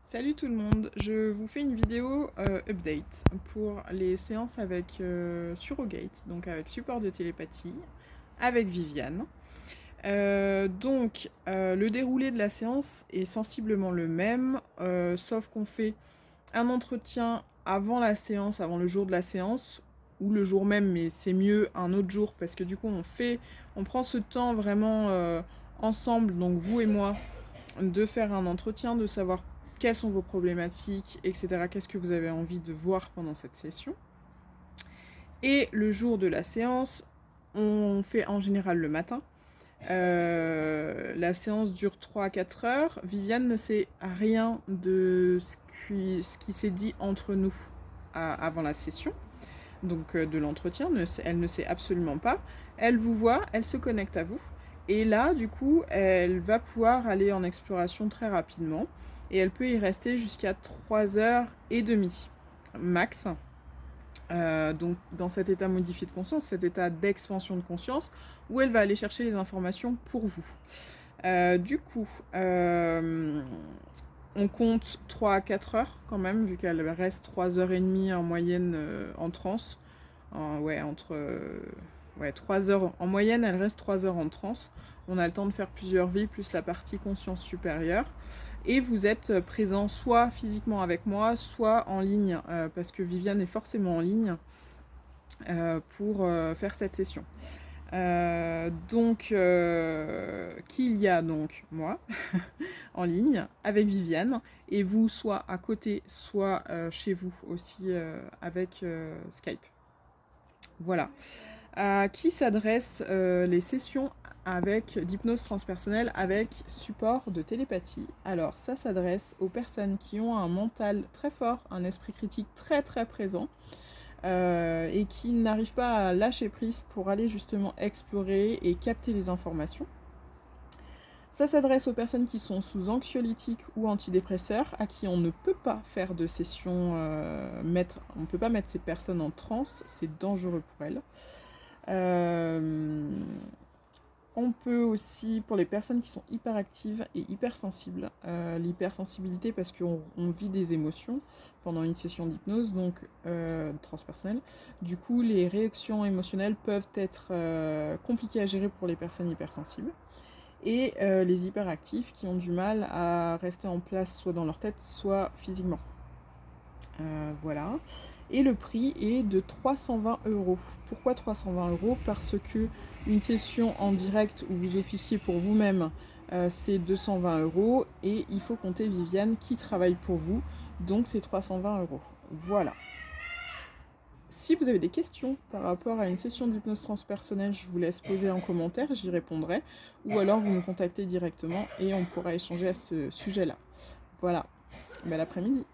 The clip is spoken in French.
Salut tout le monde, je vous fais une vidéo update pour les séances avec Surrogate, donc avec support de télépathie, avec Viviane. Le déroulé de la séance est sensiblement le même, sauf qu'on fait un entretien avant la séance, avant le jour de la séance, ou le jour même, mais c'est mieux un autre jour, parce que du coup on prend ce temps vraiment ensemble, donc vous et moi, de faire un entretien, de savoir quelles sont vos problématiques, etc. Qu'est-ce que vous avez envie de voir pendant cette session. Et le jour de la séance, on fait en général le matin. La séance dure 3 à 4 heures. Viviane ne sait rien de ce qui s'est dit entre nous avant la session, donc de l'entretien. Elle ne sait absolument pas. Elle vous voit, elle se connecte à vous. Et là, du coup, elle va pouvoir aller en exploration très rapidement. Et elle peut y rester jusqu'à 3h30 max. Donc dans cet état modifié de conscience, cet état d'expansion de conscience, où elle va aller chercher les informations pour vous. On compte 3 à 4 heures quand même, vu qu'elle reste 3h30 en moyenne en transe. 3 heures en moyenne, elle reste 3 heures en transe. On a le temps de faire plusieurs vies, plus la partie conscience supérieure. Et vous êtes présent soit physiquement avec moi, soit en ligne, parce que Viviane est forcément en ligne pour faire cette session. Qu'il y a donc moi en ligne avec Viviane, et vous soit à côté, soit chez vous aussi avec Skype. Voilà. À qui s'adressent les sessions d'hypnose transpersonnelle avec support de télépathie? Alors, ça s'adresse aux personnes qui ont un mental très fort, un esprit critique très très présent, et qui n'arrivent pas à lâcher prise pour aller justement explorer et capter les informations. Ça s'adresse aux personnes qui sont sous anxiolytiques ou antidépresseurs, à qui on ne peut pas faire de session, on ne peut pas mettre ces personnes en transe, c'est dangereux pour elles. On peut aussi, pour les personnes qui sont hyperactives et hypersensibles, l'hypersensibilité parce qu'on vit des émotions pendant une session d'hypnose, donc transpersonnelle. Du coup, les réactions émotionnelles peuvent être compliquées à gérer pour les personnes hypersensibles. Et les hyperactifs qui ont du mal à rester en place soit dans leur tête, soit physiquement. Voilà. Et le prix est de 320 €. Pourquoi 320 €? Parce que une session en direct où vous officiez pour vous-même, c'est 220 € et il faut compter Viviane qui travaille pour vous, donc c'est 320 €. Voilà. Si vous avez des questions par rapport à une session d'hypnose transpersonnelle, je vous laisse poser en commentaire, j'y répondrai, ou alors vous me contactez directement et on pourra échanger à ce sujet-là. Voilà. Bel après-midi.